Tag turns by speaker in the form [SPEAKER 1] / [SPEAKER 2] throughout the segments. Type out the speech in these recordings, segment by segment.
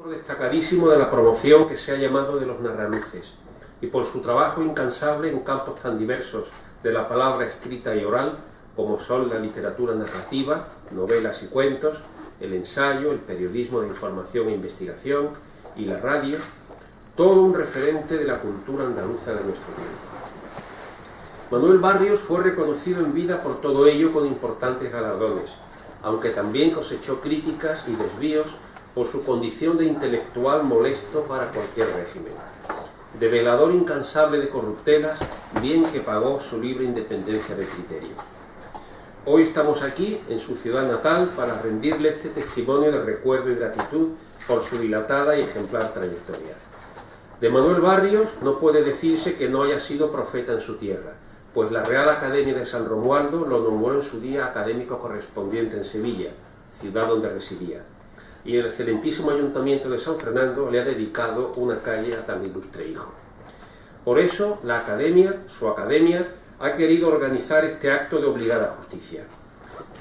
[SPEAKER 1] miembro destacadísimo de la promoción que se ha llamado de los Narraluces, y por su trabajo incansable en campos tan diversos de la palabra escrita y oral, como son la literatura narrativa, novelas y cuentos, el ensayo, el periodismo de información e investigación y la radio, todo un referente de la cultura andaluza de nuestro tiempo. Manuel Barrios fue reconocido en vida por todo ello con importantes galardones, aunque también cosechó críticas y desvíos por su condición de intelectual molesto para cualquier régimen, de velador incansable de corruptelas, bien que pagó su libre independencia de criterio. Hoy estamos aquí, en su ciudad natal, para rendirle este testimonio de recuerdo y gratitud por su dilatada y ejemplar trayectoria. De Manuel Barrios no puede decirse que no haya sido profeta en su tierra, pues la Real Academia de San Romualdo lo nombró en su día académico correspondiente en Sevilla, ciudad donde residía, y el excelentísimo Ayuntamiento de San Fernando le ha dedicado una calle a tan ilustre hijo. Por eso, la Academia, su Academia, ha querido organizar este acto de obligada justicia.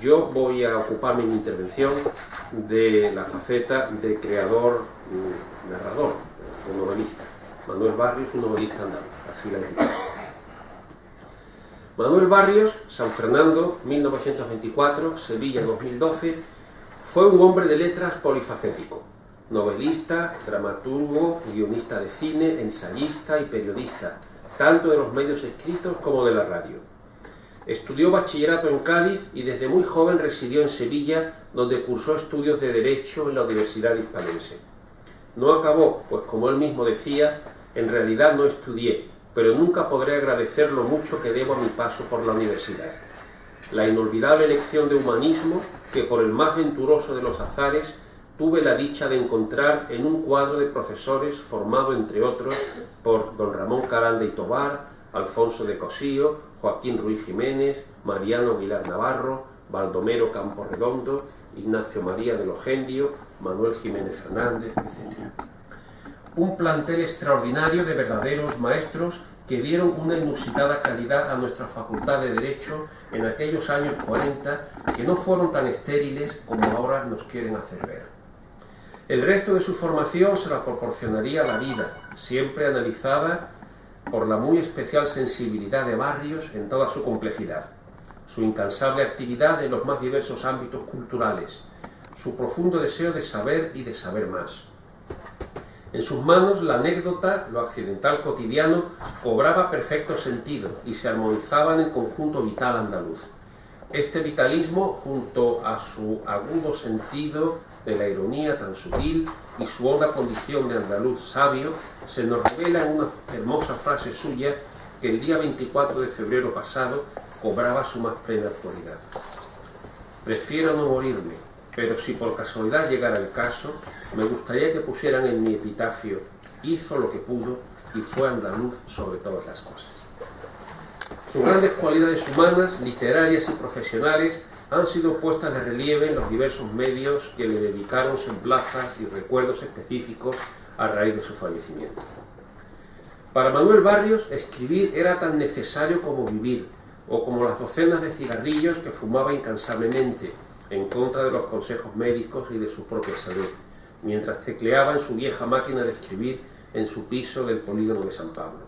[SPEAKER 1] Yo voy a ocuparme en mi intervención de la faceta de creador, narrador, o novelista. Manuel Barrios, un novelista andaluz, así la etiqueta. Manuel Barrios, San Fernando, 1924, Sevilla, 2012, fue un hombre de letras polifacético, novelista, dramaturgo, guionista de cine, ensayista y periodista, tanto de los medios escritos como de la radio. Estudió bachillerato en Cádiz y desde muy joven residió en Sevilla, donde cursó estudios de Derecho en la Universidad Hispalense. No acabó, pues como él mismo decía, en realidad no estudié, pero nunca podré agradecer lo mucho que debo a mi paso por la universidad. La inolvidable lección de humanismo que por el más venturoso de los azares tuve la dicha de encontrar en un cuadro de profesores formado, entre otros, por don Ramón Carande y Tobar, Alfonso de Cosío, Joaquín Ruiz Jiménez, Mariano Aguilar Navarro, Baldomero Campo Redondo, Ignacio María de Logendio, Manuel Jiménez Fernández, etc. Un plantel extraordinario de verdaderos maestros que dieron una inusitada calidad a nuestra Facultad de Derecho en aquellos años 40, que no fueron tan estériles como ahora nos quieren hacer ver. El resto de su formación se la proporcionaría la vida, siempre analizada por la muy especial sensibilidad de Barrios en toda su complejidad, su incansable actividad en los más diversos ámbitos culturales, su profundo deseo de saber y de saber más. En sus manos la anécdota, lo accidental cotidiano, cobraba perfecto sentido y se armonizaba en el conjunto vital andaluz. Este vitalismo, junto a su agudo sentido de la ironía tan sutil y su honda condición de andaluz sabio, se nos revela en una hermosa frase suya que el día 24 de febrero pasado cobraba su más plena actualidad. Prefiero no morirme, pero si por casualidad llegara el caso, me gustaría que pusieran en mi epitafio: hizo lo que pudo y fue andaluz sobre todas las cosas. Sus grandes cualidades humanas, literarias y profesionales han sido puestas de relieve en los diversos medios que le dedicaron semblanzas y recuerdos específicos a raíz de su fallecimiento. Para Manuel Barrios, escribir era tan necesario como vivir, o como las docenas de cigarrillos que fumaba incansablemente, en contra de los consejos médicos y de su propia salud, mientras tecleaba en su vieja máquina de escribir en su piso del polígono de San Pablo.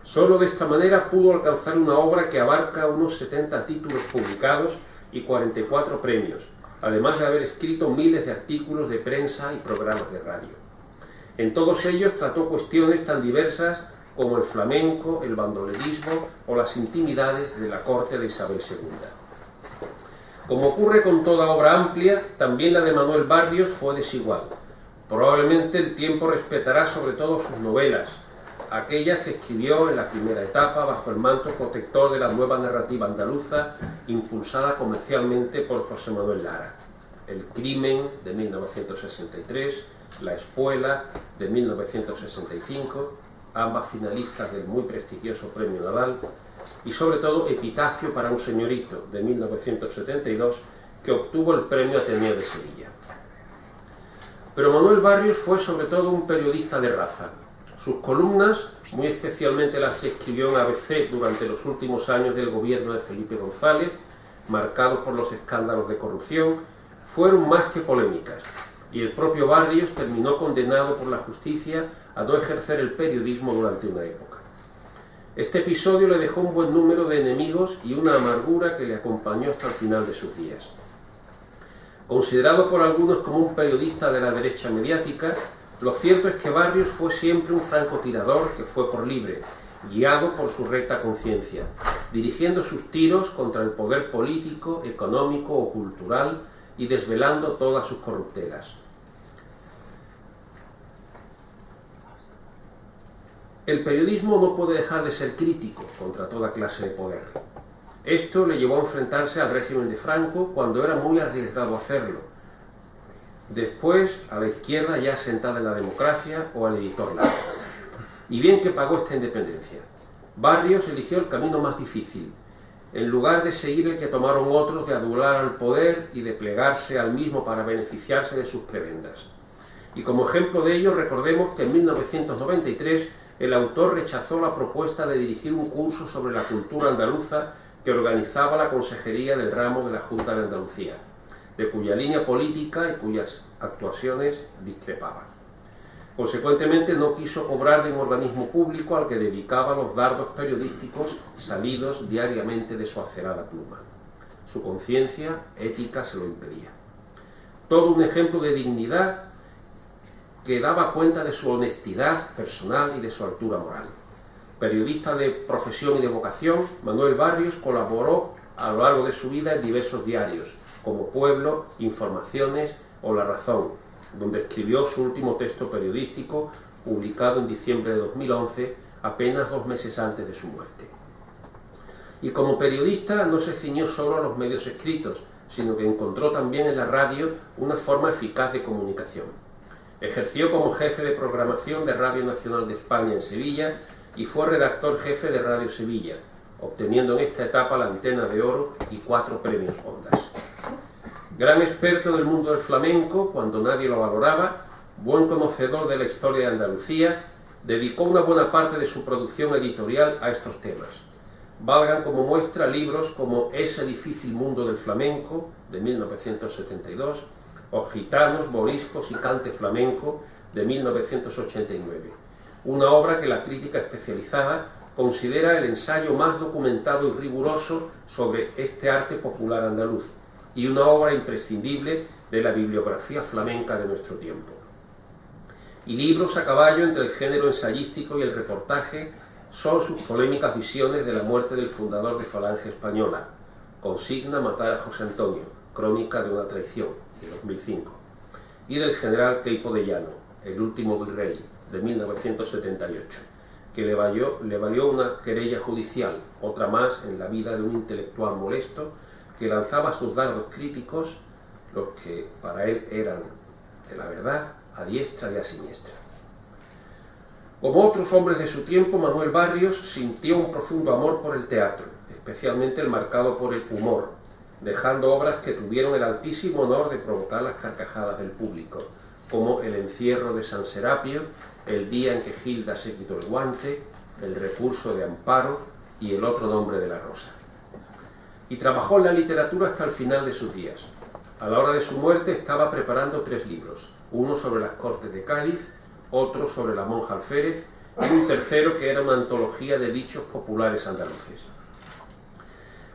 [SPEAKER 1] Solo de esta manera pudo alcanzar una obra que abarca unos 70 títulos publicados y 44 premios, además de haber escrito miles de artículos de prensa y programas de radio. En todos ellos trató cuestiones tan diversas como el flamenco, el bandolerismo o las intimidades de la corte de Isabel II. Como ocurre con toda obra amplia, también la de Manuel Barrios fue desigual. Probablemente el tiempo respetará sobre todo sus novelas, aquellas que escribió en la primera etapa bajo el manto protector de la nueva narrativa andaluza, impulsada comercialmente por José Manuel Lara. El crimen, de 1963, La espuela, de 1965, ambas finalistas del muy prestigioso Premio Nadal, y sobre todo Epitafio para un señorito, de 1972, que obtuvo el Premio Ateneo de Sevilla. Pero Manuel Barrios fue sobre todo un periodista de raza. Sus columnas, muy especialmente las que escribió en ABC durante los últimos años del gobierno de Felipe González, marcados por los escándalos de corrupción, fueron más que polémicas, y el propio Barrios terminó condenado por la justicia a no ejercer el periodismo durante una época. Este episodio le dejó un buen número de enemigos y una amargura que le acompañó hasta el final de sus días. Considerado por algunos como un periodista de la derecha mediática, lo cierto es que Barrios fue siempre un francotirador que fue por libre, guiado por su recta conciencia, dirigiendo sus tiros contra el poder político, económico o cultural y desvelando todas sus corruptelas. El periodismo no puede dejar de ser crítico contra toda clase de poder. Esto le llevó a enfrentarse al régimen de Franco cuando era muy arriesgado hacerlo. Después, a la izquierda ya sentada en la democracia o al editor Lara. Y bien que pagó esta independencia. Barrios eligió el camino más difícil, en lugar de seguir el que tomaron otros de adular al poder y de plegarse al mismo para beneficiarse de sus prebendas. Y como ejemplo de ello, recordemos que en 1993 el autor rechazó la propuesta de dirigir un curso sobre la cultura andaluza que organizaba la Consejería del Ramo de la Junta de Andalucía, de cuya línea política y cuyas actuaciones discrepaban. Consecuentemente no quiso cobrar de un organismo público al que dedicaba los dardos periodísticos salidos diariamente de su acerada pluma. Su conciencia ética se lo impedía. Todo un ejemplo de dignidad que daba cuenta de su honestidad personal y de su altura moral. Periodista de profesión y de vocación, Manuel Barrios colaboró a lo largo de su vida en diversos diarios, como Pueblo, Informaciones o La Razón, donde escribió su último texto periodístico, publicado en diciembre de 2011, apenas 2 meses antes de su muerte. Y como periodista no se ciñó solo a los medios escritos, sino que encontró también en la radio una forma eficaz de comunicación. Ejerció como jefe de programación de Radio Nacional de España en Sevilla y fue redactor jefe de Radio Sevilla, obteniendo en esta etapa la Antena de Oro y 4 premios Ondas. Gran experto del mundo del flamenco, cuando nadie lo valoraba, buen conocedor de la historia de Andalucía, dedicó una buena parte de su producción editorial a estos temas. Valgan como muestra libros como Ese difícil mundo del flamenco, de 1972, o Gitanos, Moriscos y Cante Flamenco, de 1989, una obra que la crítica especializada considera el ensayo más documentado y riguroso sobre este arte popular andaluz, y una obra imprescindible de la bibliografía flamenca de nuestro tiempo. Y libros a caballo entre el género ensayístico y el reportaje son sus polémicas visiones de la muerte del fundador de Falange Española, Consigna matar a José Antonio, crónica de una traición, de 2005, y del general Queipo de Llano, El último virrey, de 1978, que le valió una querella judicial, otra más en la vida de un intelectual molesto que lanzaba sus dardos críticos, los que para él eran de la verdad, a diestra y a siniestra. Como otros hombres de su tiempo, Manuel Barrios sintió un profundo amor por el teatro, especialmente el marcado por el humor, dejando obras que tuvieron el altísimo honor de provocar las carcajadas del público, como El encierro de San Serapio, El día en que Gilda se quitó el guante, El recurso de Amparo y El otro nombre de la rosa. Y trabajó en la literatura hasta el final de sus días. A la hora de su muerte estaba preparando 3 libros, uno sobre las Cortes de Cádiz, otro sobre la monja Alférez y un tercero que era una antología de dichos populares andaluces.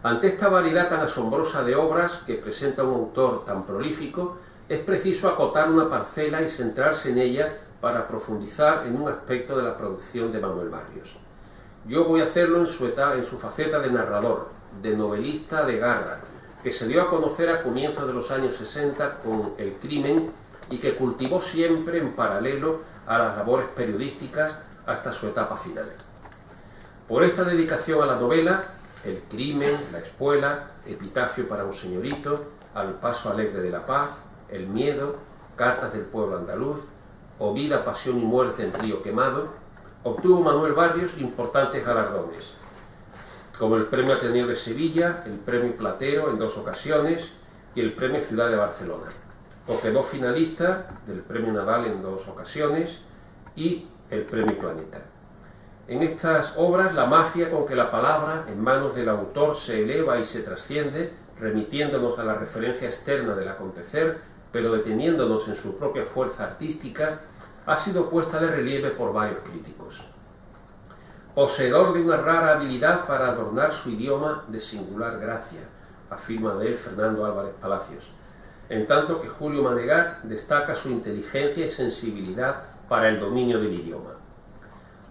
[SPEAKER 1] Ante esta variedad tan asombrosa de obras que presenta un autor tan prolífico, es preciso acotar una parcela y centrarse en ella para profundizar en un aspecto de la producción de Manuel Barrios. Yo voy a hacerlo en su faceta de narrador, de novelista de garra, que se dio a conocer a comienzos de los años 60 con El crimen y que cultivó siempre en paralelo a las labores periodísticas hasta su etapa final. Por esta dedicación a la novela, El crimen, La espuela, Epitafio para un señorito, Al paso alegre de la paz, El miedo, Cartas del pueblo andaluz, o Vida, pasión y muerte en río quemado, obtuvo Manuel Barrios importantes galardones, como el Premio Ateneo de Sevilla, el Premio Platero en 2 ocasiones y el Premio Ciudad de Barcelona. O quedó finalista del Premio Nadal en 2 ocasiones y el Premio Planeta. En estas obras, la magia con que la palabra, en manos del autor, se eleva y se trasciende, remitiéndonos a la referencia externa del acontecer, pero deteniéndonos en su propia fuerza artística, ha sido puesta de relieve por varios críticos. Poseedor de una rara habilidad para adornar su idioma de singular gracia, afirma de él Fernando Álvarez Palacios, en tanto que Julio Manegat destaca su inteligencia y sensibilidad para el dominio del idioma.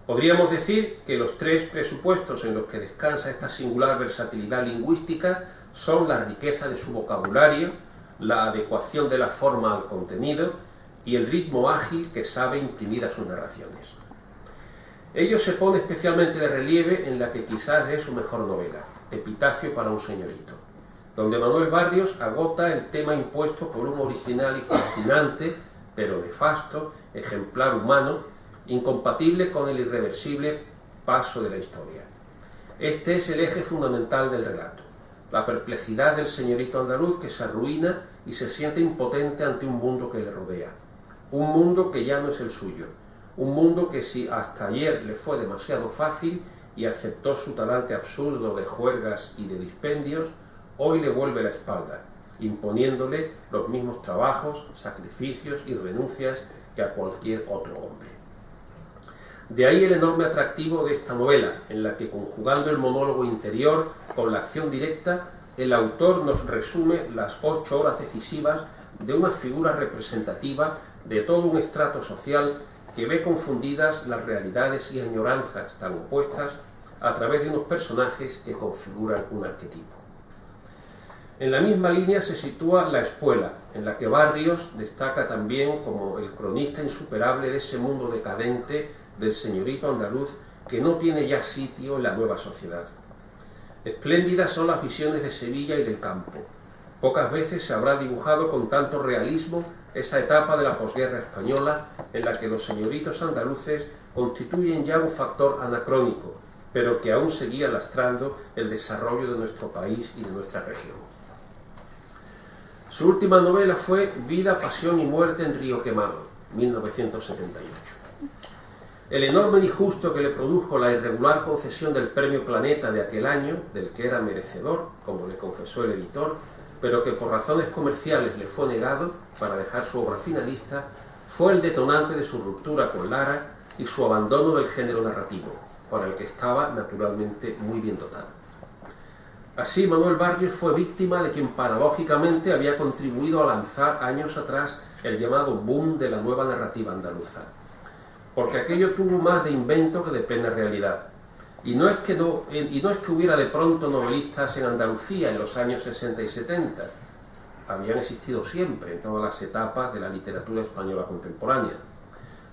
[SPEAKER 1] Podríamos decir que los tres presupuestos en los que descansa esta singular versatilidad lingüística son la riqueza de su vocabulario, la adecuación de la forma al contenido y el ritmo ágil que sabe imprimir a sus narraciones. Ello se pone especialmente de relieve en la que quizás es su mejor novela, Epitafio para un señorito, donde Manuel Barrios agota el tema impuesto por un original y fascinante, pero nefasto, ejemplar humano, incompatible con el irreversible paso de la historia. Este es el eje fundamental del relato, la perplejidad del señorito andaluz que se arruina y se siente impotente ante un mundo que le rodea, un mundo que ya no es el suyo, un mundo que si hasta ayer le fue demasiado fácil y aceptó su talante absurdo de juergas y de dispendios, hoy le vuelve la espalda, imponiéndole los mismos trabajos, sacrificios y renuncias que a cualquier otro hombre. De ahí el enorme atractivo de esta novela, en la que, conjugando el monólogo interior con la acción directa, el autor nos resume las 8 horas decisivas de una figura representativa de todo un estrato social que ve confundidas las realidades y añoranzas tan opuestas a través de unos personajes que configuran un arquetipo. En la misma línea se sitúa La Espuela, en la que Barrios destaca también como el cronista insuperable de ese mundo decadente del señorito andaluz que no tiene ya sitio en la nueva sociedad. Espléndidas son las visiones de Sevilla y del campo. Pocas veces se habrá dibujado con tanto realismo esa etapa de la posguerra española en la que los señoritos andaluces constituyen ya un factor anacrónico, pero que aún seguía lastrando el desarrollo de nuestro país y de nuestra región. Su última novela fue Vida, Pasión y Muerte en Río Quemado, 1978. El enorme disgusto que le produjo la irregular concesión del Premio Planeta de aquel año, del que era merecedor, como le confesó el editor, pero que por razones comerciales le fue negado para dejar su obra finalista, fue el detonante de su ruptura con Lara y su abandono del género narrativo, para el que estaba naturalmente muy bien dotado. Así, Manuel Barrios fue víctima de quien paradójicamente había contribuido a lanzar años atrás el llamado boom de la nueva narrativa andaluza, porque aquello tuvo más de invento que de plena realidad. Y no es que hubiera de pronto novelistas en Andalucía en los años 60 y 70. Habían existido siempre en todas las etapas de la literatura española contemporánea.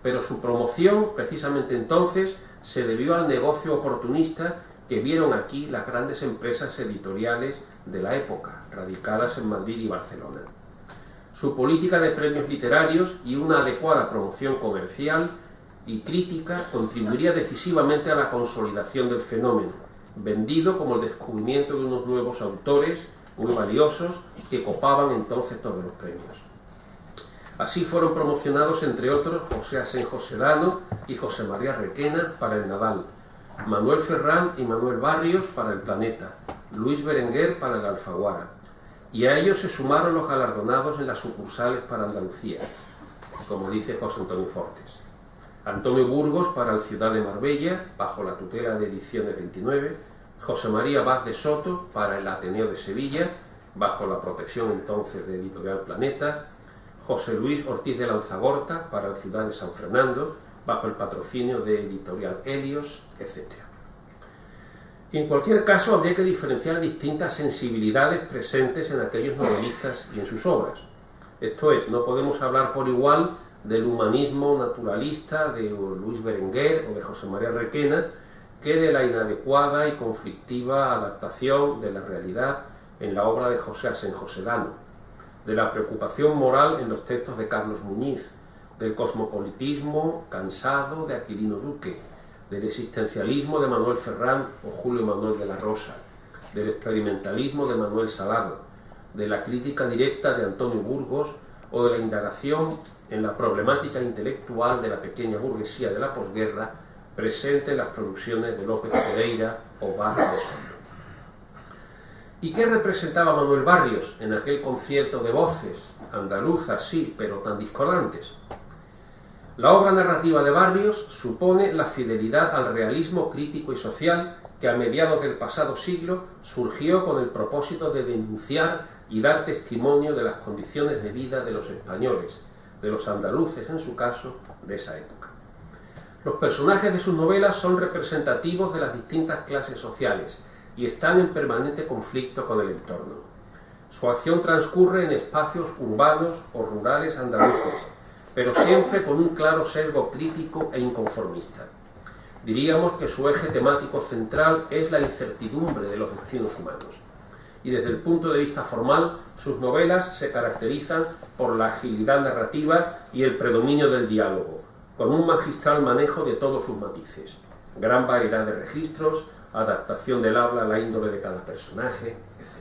[SPEAKER 1] Pero su promoción, precisamente entonces, se debió al negocio oportunista que vieron aquí las grandes empresas editoriales de la época, radicadas en Madrid y Barcelona. Su política de premios literarios y una adecuada promoción comercial y crítica contribuiría decisivamente a la consolidación del fenómeno, vendido como el descubrimiento de unos nuevos autores muy valiosos que copaban entonces todos los premios. Así fueron promocionados, entre otros, José Asenjo Sedano y José María Requena para El Nadal, Manuel Ferrán y Manuel Barrios para El Planeta, Luis Berenguer para El Alfaguara, y a ellos se sumaron los galardonados en las sucursales para Andalucía, como dice José Antonio Fortes. Antonio Burgos para El Ciudad de Marbella, bajo la tutela de Ediciones 29, José María Vaz de Soto para el Ateneo de Sevilla, bajo la protección entonces de Editorial Planeta, José Luis Ortiz de Lanzagorta para El Ciudad de San Fernando, bajo el patrocinio de Editorial Helios, etc. En cualquier caso, habría que diferenciar distintas sensibilidades presentes en aquellos novelistas y en sus obras. Esto es, no podemos hablar por igual del humanismo naturalista de Luis Berenguer o de José María Requena que de la inadecuada y conflictiva adaptación de la realidad en la obra de José Asenjo Sedano, de la preocupación moral en los textos de Carlos Muñiz, del cosmopolitismo cansado de Aquilino Duque, del existencialismo de Manuel Ferrán o Julio Manuel de la Rosa, del experimentalismo de Manuel Salado, de la crítica directa de Antonio Burgos o de la indagación en la problemática intelectual de la pequeña burguesía de la posguerra presente en las producciones de López Pereira o Vaz de Soto. ¿Y qué representaba Manuel Barrios en aquel concierto de voces, andaluzas sí, pero tan discordantes? La obra narrativa de Barrios supone la fidelidad al realismo crítico y social que a mediados del pasado siglo surgió con el propósito de denunciar y dar testimonio de las condiciones de vida de los españoles, de los andaluces en su caso, de esa época. Los personajes de sus novelas son representativos de las distintas clases sociales y están en permanente conflicto con el entorno. Su acción transcurre en espacios urbanos o rurales andaluces, pero siempre con un claro sesgo crítico e inconformista. Diríamos que su eje temático central es la incertidumbre de los destinos humanos. Y desde el punto de vista formal, sus novelas se caracterizan por la agilidad narrativa y el predominio del diálogo, con un magistral manejo de todos sus matices, gran variedad de registros, adaptación del habla a la índole de cada personaje, etc.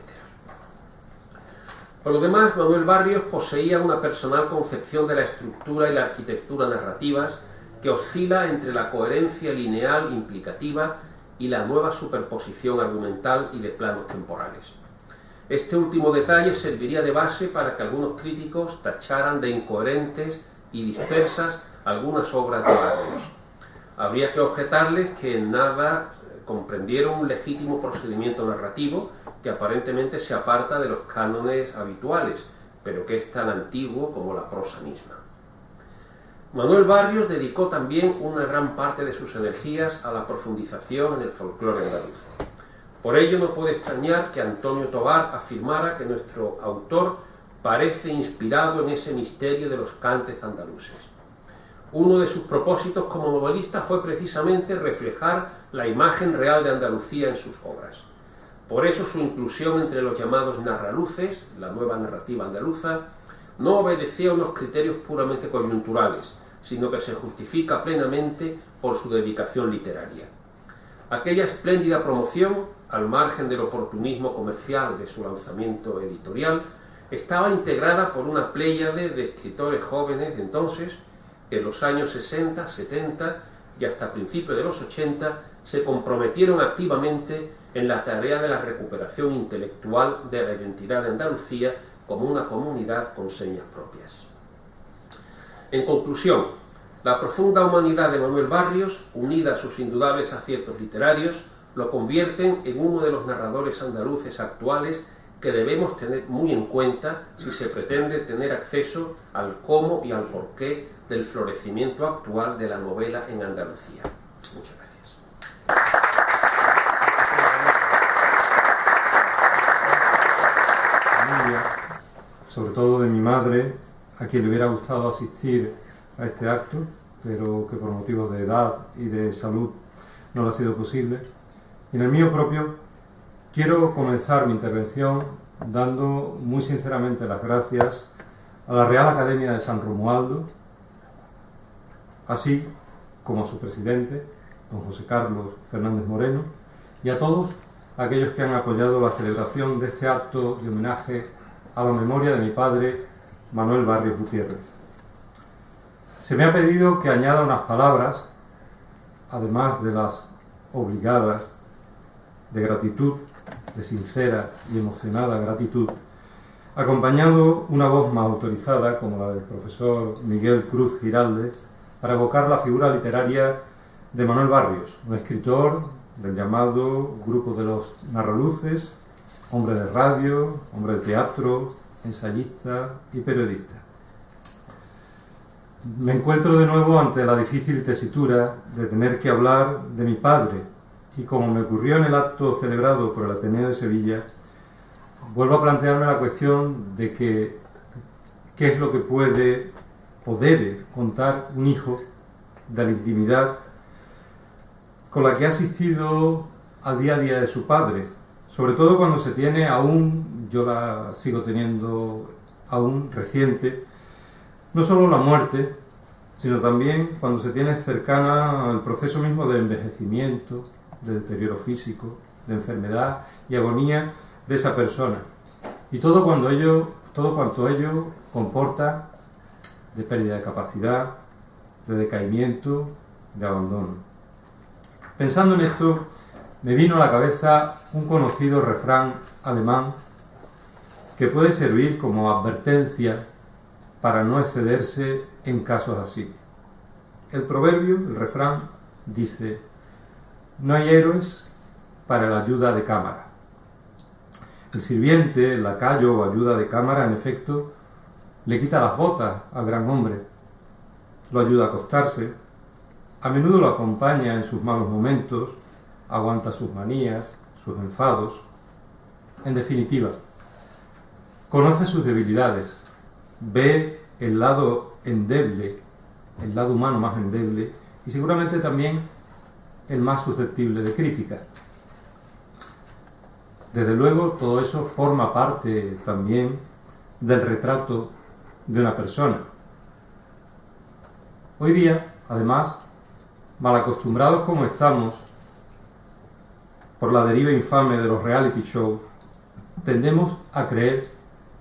[SPEAKER 1] Por lo demás, Manuel Barrios poseía una personal concepción de la estructura y la arquitectura narrativas que oscila entre la coherencia lineal implicativa y la nueva superposición argumental y de planos temporales. Este último detalle serviría de base para que algunos críticos tacharan de incoherentes y dispersas algunas obras de Barrios. Habría que objetarles que en nada comprendieron un legítimo procedimiento narrativo que aparentemente se aparta de los cánones habituales, pero que es tan antiguo como la prosa misma. Manuel Barrios dedicó también una gran parte de sus energías a la profundización en el folclore andaluz. Por ello no puede extrañar que Antonio Tobar afirmara que nuestro autor parece inspirado en ese misterio de los cantes andaluces. Uno de sus propósitos como novelista fue precisamente reflejar la imagen real de Andalucía en sus obras. Por eso su inclusión entre los llamados narraluces, la nueva narrativa andaluza, no obedeció a unos criterios puramente coyunturales, sino que se justifica plenamente por su dedicación literaria. Aquella espléndida promoción, al margen del oportunismo comercial de su lanzamiento editorial, estaba integrada por una pléyade de escritores jóvenes de entonces que en los años 60, 70 y hasta principios de los 80 se comprometieron activamente en la tarea de la recuperación intelectual de la identidad de Andalucía como una comunidad con señas propias. En conclusión, la profunda humanidad de Manuel Barrios, unida a sus indudables aciertos literarios, lo convierten en uno de los narradores andaluces actuales que debemos tener muy en cuenta si se pretende tener acceso al cómo y al porqué del florecimiento actual de la novela en Andalucía. Muchas gracias.
[SPEAKER 2] Sobre todo de mi madre, a quien le hubiera gustado asistir a este acto, pero que por motivos de edad y de salud no le ha sido posible. Y en el mío propio, quiero comenzar mi intervención dando muy sinceramente las gracias a la Real Academia de San Romualdo, así como a su presidente, don José Carlos Fernández Moreno, y a todos aquellos que han apoyado la celebración de este acto de homenaje a la memoria de mi padre, Manuel Barrios Gutiérrez. Se me ha pedido que añada unas palabras, además de las obligadas, de gratitud, de sincera y emocionada gratitud, acompañando una voz más autorizada, como la del profesor Miguel Cruz Giralde, para evocar la figura literaria de Manuel Barrios, un escritor del llamado grupo de los narraluces, hombre de radio, hombre de teatro, ensayista y periodista. Me encuentro de nuevo ante la difícil tesitura de tener que hablar de mi padre y, como me ocurrió en el acto celebrado por el Ateneo de Sevilla, vuelvo a plantearme la cuestión de qué es lo que puede o debe contar un hijo de la intimidad con la que ha asistido al día a día de su padre, sobre todo cuando se tiene aún, yo la sigo teniendo aún reciente, no solo la muerte, sino también cuando se tiene cercana al proceso mismo de envejecimiento, de deterioro físico, de enfermedad y agonía de esa persona. Y todo cuanto ello comporta de pérdida de capacidad, de decaimiento, de abandono. Pensando en esto, me vino a la cabeza un conocido refrán alemán que puede servir como advertencia para no excederse en casos así. El proverbio, el refrán, dice: no hay héroes para la ayuda de cámara. El sirviente, el lacayo o ayuda de cámara, en efecto, le quita las botas al gran hombre, lo ayuda a acostarse, a menudo lo acompaña en sus malos momentos, aguanta sus manías, sus enfados. En definitiva, conoce sus debilidades, ve el lado endeble, el lado humano más endeble, y seguramente también el más susceptible de crítica. Desde luego, todo eso forma parte también del retrato de una persona. Hoy día, además, mal acostumbrados como estamos por la deriva infame de los reality shows, tendemos a creer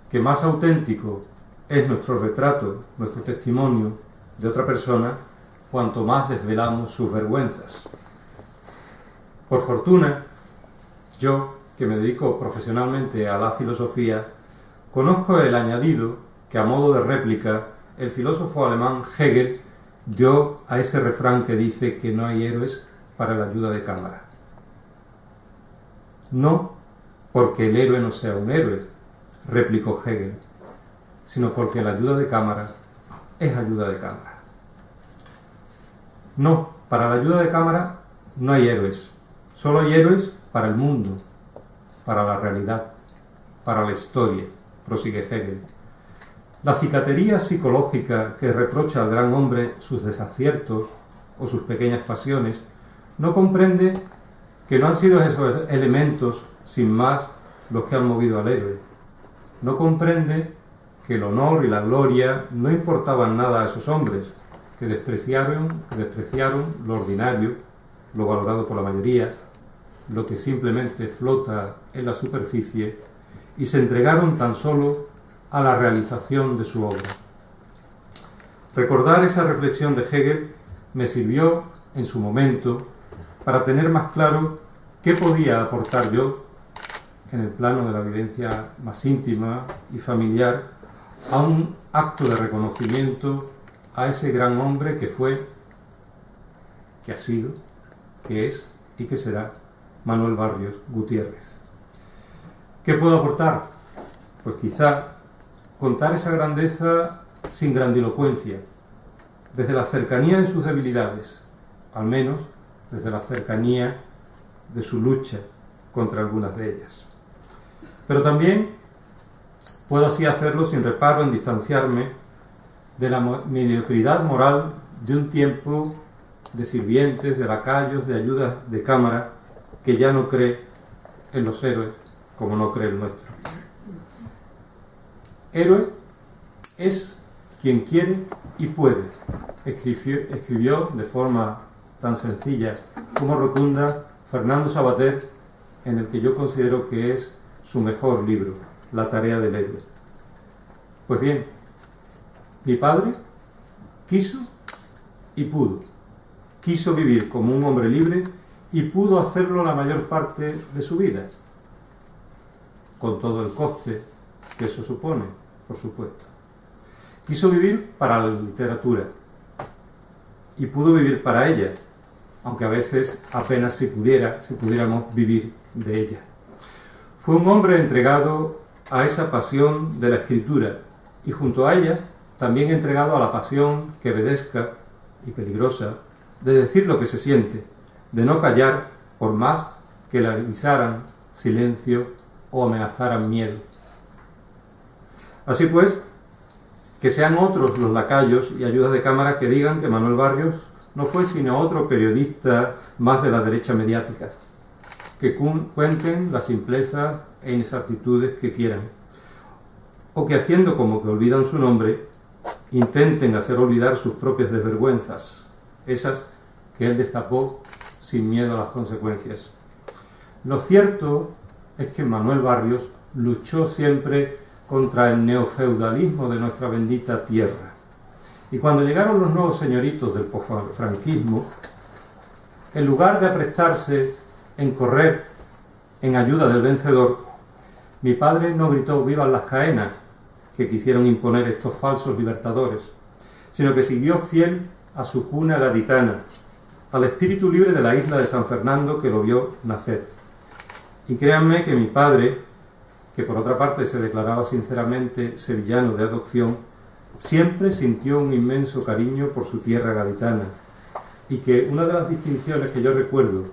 [SPEAKER 2] que más auténtico es nuestro retrato, nuestro testimonio de otra persona, cuanto más desvelamos sus vergüenzas. Por fortuna, yo, que me dedico profesionalmente a la filosofía, conozco el añadido que, a modo de réplica, el filósofo alemán Hegel dio a ese refrán que dice que no hay héroes para la ayuda de cámara. No porque el héroe no sea un héroe, replicó Hegel, sino porque la ayuda de cámara es ayuda de cámara. No, para la ayuda de cámara no hay héroes, solo hay héroes para el mundo, para la realidad, para la historia, prosigue Hegel. La cicatería psicológica que reprocha al gran hombre sus desaciertos o sus pequeñas pasiones no comprende que no han sido esos elementos sin más los que han movido al héroe. No comprende que el honor y la gloria no importaban nada a esos hombres, que despreciaron lo ordinario, lo valorado por la mayoría, lo que simplemente flota en la superficie, y se entregaron tan solo a la realización de su obra. Recordar esa reflexión de Hegel me sirvió en su momento para tener más claro qué podía aportar yo en el plano de la vivencia más íntima y familiar a un acto de reconocimiento a ese gran hombre que fue, que ha sido, que es y que será Manuel Barrios Gutiérrez. ¿Qué puedo aportar? Pues quizá contar esa grandeza sin grandilocuencia, desde la cercanía de sus debilidades, al menos desde la cercanía de su lucha contra algunas de ellas. Pero también puedo así hacerlo sin reparo en distanciarme de la mediocridad moral de un tiempo de sirvientes, de lacayos, de ayudas de cámara, que ya no cree en los héroes como no cree el nuestro. Héroe es quien quiere y puede, escribió de forma tan sencilla como rotunda Fernando Savater, en el que yo considero que es su mejor libro, La tarea del héroe. Pues bien, mi padre quiso y pudo. Quiso vivir como un hombre libre y pudo hacerlo la mayor parte de su vida, con todo el coste que eso supone, por supuesto. Quiso vivir para la literatura y pudo vivir para ella, aunque a veces apenas si pudiéramos vivir de ella. Fue un hombre entregado a esa pasión de la escritura y junto a ella también entregado a la pasión quevedesca y peligrosa de decir lo que se siente, de no callar por más que le avisaran silencio o amenazaran miedo. Así pues, que sean otros los lacayos y ayudas de cámara que digan que Manuel Barrios no fue sino otro periodista más de la derecha mediática, que cuenten las simplezas e inexactitudes que quieran, o que haciendo como que olvidan su nombre, intenten hacer olvidar sus propias desvergüenzas, esas que él destapó sin miedo a las consecuencias. Lo cierto es que Manuel Barrios luchó siempre contra el neofeudalismo de nuestra bendita tierra. Y cuando llegaron los nuevos señoritos del posfranquismo, en lugar de aprestarse en correr en ayuda del vencedor, mi padre no gritó «vivan las caenas» que quisieron imponer estos falsos libertadores, sino que siguió fiel a su cuna gaditana, al espíritu libre de la isla de San Fernando que lo vio nacer. Y créanme que mi padre, que por otra parte se declaraba sinceramente sevillano de adopción, siempre sintió un inmenso cariño por su tierra gaditana, y que una de las distinciones que yo recuerdo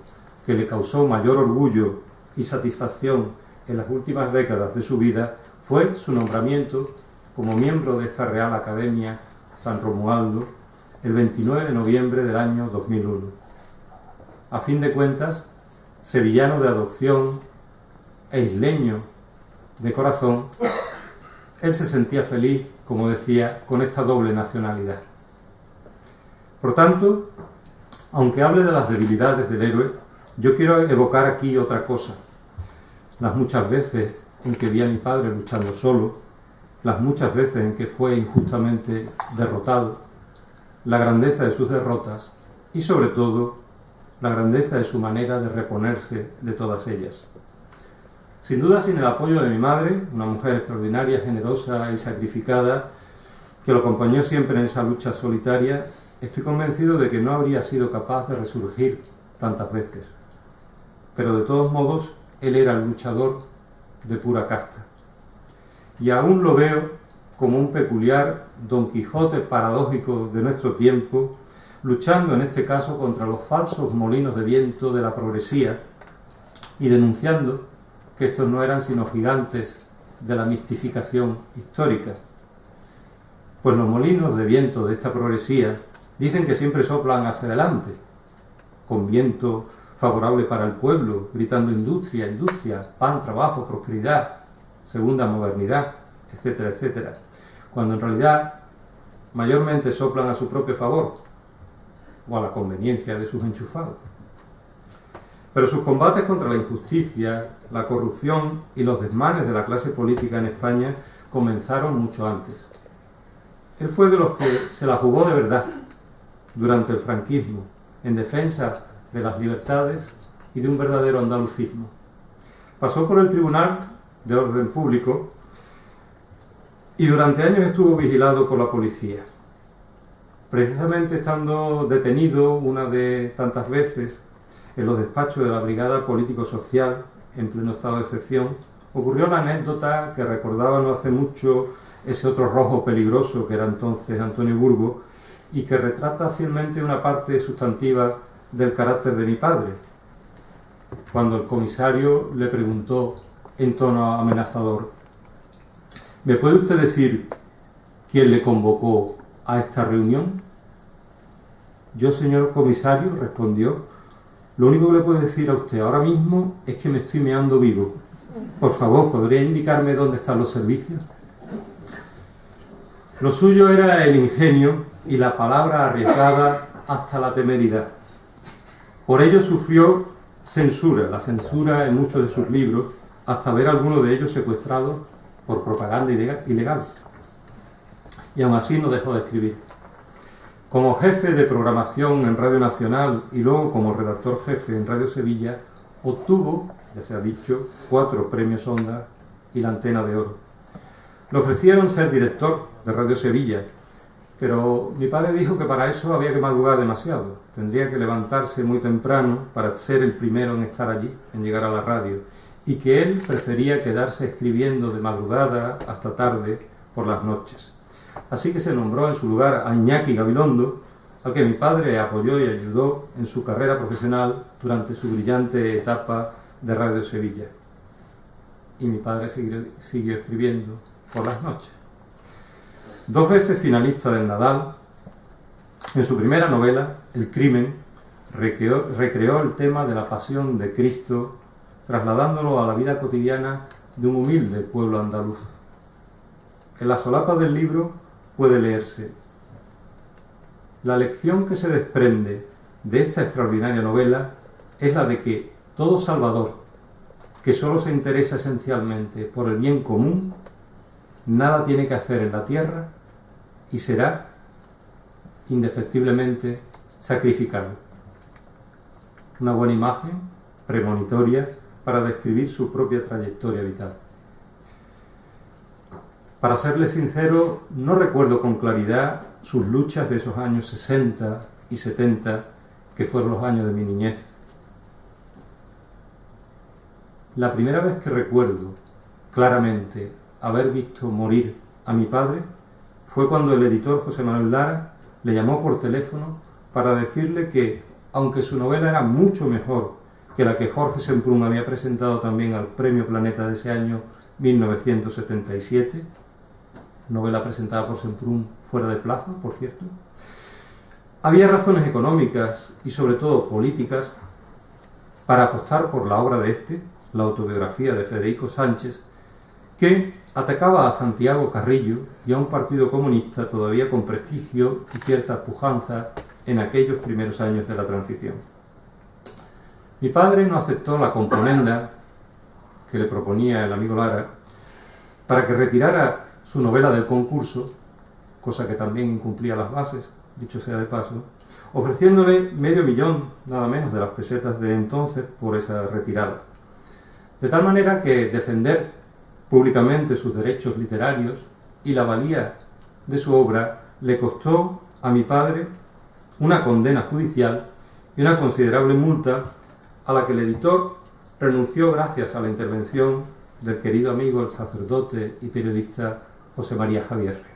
[SPEAKER 2] que le causó mayor orgullo y satisfacción en las últimas décadas de su vida fue su nombramiento como miembro de esta Real Academia San Romualdo el 29 de noviembre del año 2001. A fin de cuentas, sevillano de adopción e isleño de corazón, él se sentía feliz, como decía, con esta doble nacionalidad. Por tanto, aunque hable de las debilidades del héroe, yo quiero evocar aquí otra cosa. Las muchas veces en que vi a mi padre luchando solo, las muchas veces en que fue injustamente derrotado, la grandeza de sus derrotas y, sobre todo, la grandeza de su manera de reponerse de todas ellas. Sin duda, sin el apoyo de mi madre, una mujer extraordinaria, generosa y sacrificada, que lo acompañó siempre en esa lucha solitaria, estoy convencido de que no habría sido capaz de resurgir tantas veces. Pero de todos modos, él era el luchador de pura casta. Y aún lo veo como un peculiar Don Quijote paradójico de nuestro tiempo, luchando en este caso contra los falsos molinos de viento de la progresía y denunciando que estos no eran sino gigantes de la mistificación histórica. Pues los molinos de viento de esta progresía dicen que siempre soplan hacia adelante, con viento favorable para el pueblo, gritando industria, industria, pan, trabajo, prosperidad, segunda modernidad, etcétera, etcétera, cuando en realidad mayormente soplan a su propio favor o a la conveniencia de sus enchufados. Pero sus combates contra la injusticia, la corrupción y los desmanes de la clase política en España comenzaron mucho antes. Él fue de los que se la jugó de verdad durante el franquismo, en defensa de las libertades y de un verdadero andalucismo. Pasó por el Tribunal de Orden Público y durante años estuvo vigilado por la policía. Precisamente estando detenido una de tantas veces en los despachos de la Brigada Político-Social, en pleno estado de excepción, ocurrió la anécdota que recordaba no hace mucho ese otro rojo peligroso que era entonces Antonio Burgos y que retrata fielmente una parte sustantiva del carácter de mi padre, cuando el comisario le preguntó en tono amenazador: ¿me puede usted decir quién le convocó a esta reunión? Yo, señor comisario, respondió, lo único que le puedo decir a usted ahora mismo es que me estoy meando vivo. Por favor, ¿podría indicarme dónde están los servicios? Lo suyo era el ingenio y la palabra arriesgada hasta la temeridad. Por ello sufrió censura, la censura en muchos de sus libros, hasta ver algunos de ellos secuestrados por propaganda ilegal. Y aún así no dejó de escribir. Como jefe de programación en Radio Nacional y luego como redactor jefe en Radio Sevilla, obtuvo, ya se ha dicho, 4 premios Ondas y la Antena de Oro. Le ofrecieron ser director de Radio Sevilla, pero mi padre dijo que para eso había que madrugar demasiado. Tendría que levantarse muy temprano para ser el primero en estar allí, en llegar a la radio, y que él prefería quedarse escribiendo de madrugada hasta tarde por las noches. Así que se nombró en su lugar a Iñaki Gabilondo, al que mi padre apoyó y ayudó en su carrera profesional durante su brillante etapa de Radio Sevilla. Y mi padre siguió escribiendo por las noches. 2 veces finalista del Nadal, en su primera novela, El crimen, recreó el tema de la pasión de Cristo, trasladándolo a la vida cotidiana de un humilde pueblo andaluz. En las solapas del libro puede leerse: la lección que se desprende de esta extraordinaria novela es la de que todo salvador que solo se interesa esencialmente por el bien común, nada tiene que hacer en la tierra y será indefectiblemente sacrificado. Una buena imagen, premonitoria para describir su propia trayectoria vital. Para serle sincero, no recuerdo con claridad sus luchas de esos años 60 y 70, que fueron los años de mi niñez. La primera vez que recuerdo claramente haber visto morir a mi padre fue cuando el editor José Manuel Lara le llamó por teléfono para decirle que, aunque su novela era mucho mejor que la que Jorge Semprún había presentado también al Premio Planeta de ese año 1977, novela presentada por Semprún fuera de plazo, por cierto, había razones económicas y sobre todo políticas para apostar por la obra de este, la autobiografía de Federico Sánchez, que atacaba a Santiago Carrillo y a un partido comunista todavía con prestigio y cierta pujanza en aquellos primeros años de la transición. Mi padre no aceptó la componenda que le proponía el amigo Lara para que retirara su novela del concurso, cosa que también incumplía las bases, dicho sea de paso, ofreciéndole $500,000, nada menos, de las pesetas de entonces por esa retirada. De tal manera que defender públicamente sus derechos literarios y la valía de su obra le costó a mi padre una condena judicial y una considerable multa a la que el editor renunció gracias a la intervención del querido amigo, el sacerdote y periodista José María Javierre.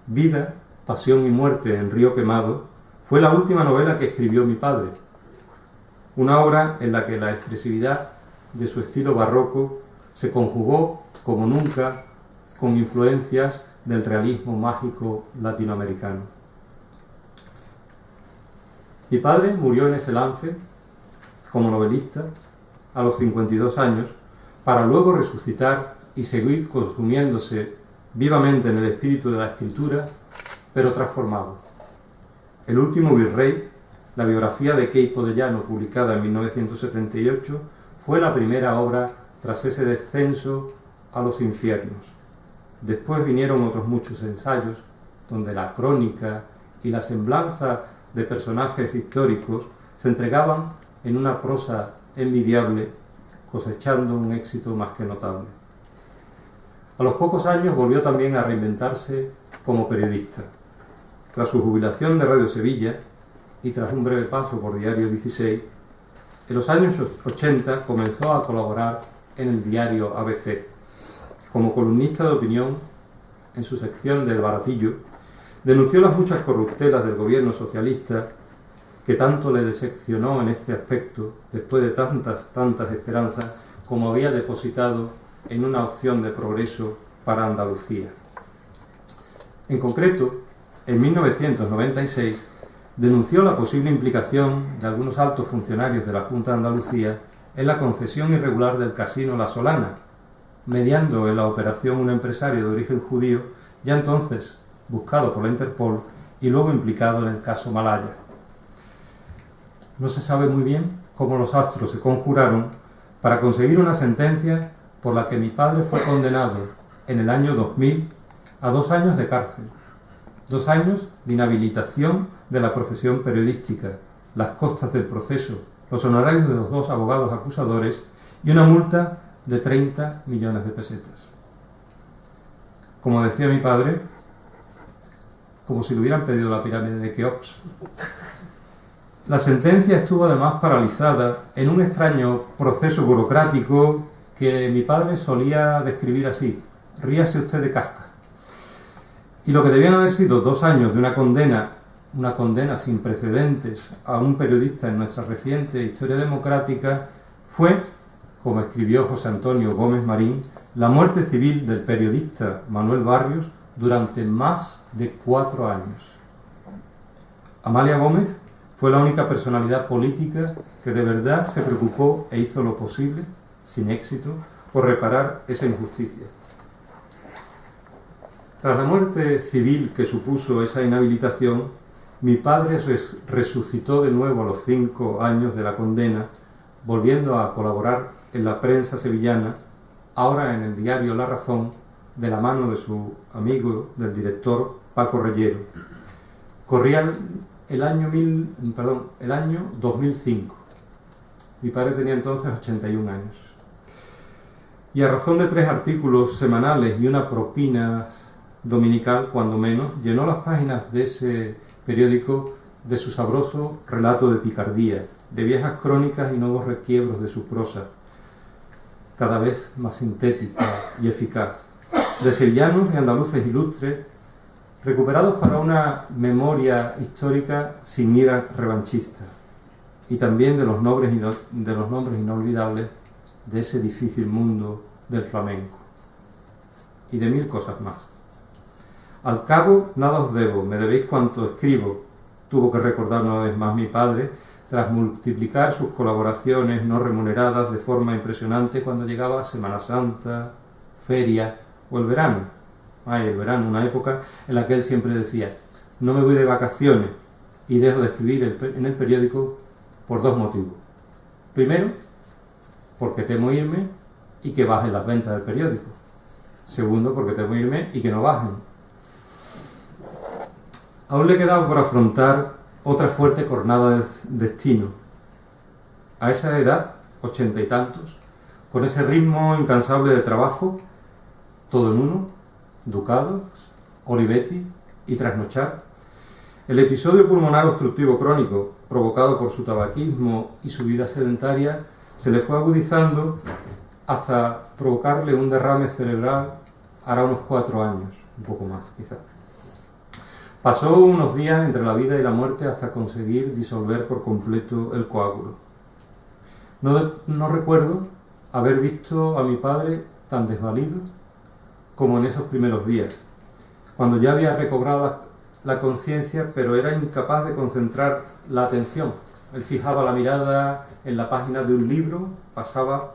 [SPEAKER 2] Vida, pasión y muerte en Río Quemado fue la última novela que escribió mi padre, una obra en la que la expresividad de su estilo barroco se conjugó como nunca con influencias del realismo mágico latinoamericano. Mi padre murió en ese lance como novelista a los 52 años para luego resucitar y seguir consumiéndose vivamente en el espíritu de la escritura, pero transformado. El último virrey, la biografía de Queipo de Llano, publicada en 1978, fue la primera obra tras ese descenso a los infiernos. Después vinieron otros muchos ensayos, donde la crónica y la semblanza de personajes históricos se entregaban en una prosa envidiable, cosechando un éxito más que notable. A los pocos años volvió también a reinventarse como periodista. Tras su jubilación de Radio Sevilla y tras un breve paso por Diario 16, en los años 80 comenzó a colaborar en el diario ABC. Como columnista de opinión, en su sección del Baratillo, denunció las muchas corruptelas del gobierno socialista que tanto le decepcionó en este aspecto después de tantas esperanzas como había depositado en una opción de progreso para Andalucía. En concreto, en 1996 denunció la posible implicación de algunos altos funcionarios de la Junta de Andalucía en la concesión irregular del Casino La Solana, mediando en la operación un empresario de origen judío, ya entonces buscado por la Interpol y luego implicado en el caso Malaya. No se sabe muy bien cómo los astros se conjuraron para conseguir una sentencia por la que mi padre fue condenado en el año 2000 a 2 años de cárcel, 2 años de inhabilitación de la profesión periodística, las costas del proceso, los honorarios de los 2 abogados acusadores y una multa de 30 millones de pesetas. Como decía mi padre, como si le hubieran pedido la pirámide de Keops. La sentencia estuvo además paralizada en un extraño proceso burocrático que mi padre solía describir así: ríase usted de Kafka. Y lo que debían haber sido 2 años de una condena sin precedentes a un periodista en nuestra reciente historia democrática, fue, como escribió José Antonio Gómez Marín, la muerte civil del periodista Manuel Barrios durante más de 4 años. Amalia Gómez fue la única personalidad política que de verdad se preocupó e hizo lo posible, sin éxito, por reparar esa injusticia. Tras la muerte civil que supuso esa inhabilitación, mi padre resucitó de nuevo a los 5 años de la condena, volviendo a colaborar en la prensa sevillana, ahora en el diario La Razón, de la mano de su amigo, del director Paco Reyero. Corría el año 2005. Mi padre tenía entonces 81 años. Y a razón de 3 artículos semanales y una propina dominical, cuando menos, llenó las páginas de ese periódico de su sabroso relato de picardía, de viejas crónicas y nuevos requiebros de su prosa, cada vez más sintética y eficaz, de sevillanos y andaluces ilustres, recuperados para una memoria histórica sin ira revanchista, y también de los nombres inolvidables de ese difícil mundo del flamenco, y de 1000 cosas más. Al cabo, nada os debo, me debéis cuanto escribo, tuvo que recordar una vez más mi padre, tras multiplicar sus colaboraciones no remuneradas de forma impresionante cuando llegaba Semana Santa, feria o el verano. El verano, una época en la que él siempre decía: no me voy de vacaciones y dejo de escribir en el periódico por 2 motivos. Primero, porque temo irme y que bajen las ventas del periódico. Segundo, porque temo irme y que no bajen. Aún le quedaba por afrontar otra fuerte cornada del destino. A esa edad, 80 y tantos, con ese ritmo incansable de trabajo, todo en uno, ducados, Olivetti y trasnochar, el episodio pulmonar obstructivo crónico provocado por su tabaquismo y su vida sedentaria se le fue agudizando hasta provocarle un derrame cerebral hará unos 4 años, un poco más quizá. Pasó unos días entre la vida y la muerte hasta conseguir disolver por completo el coágulo. No recuerdo haber visto a mi padre tan desvalido como en esos primeros días, cuando ya había recobrado la conciencia, pero era incapaz de concentrar la atención. Él fijaba la mirada en la página de un libro, pasaba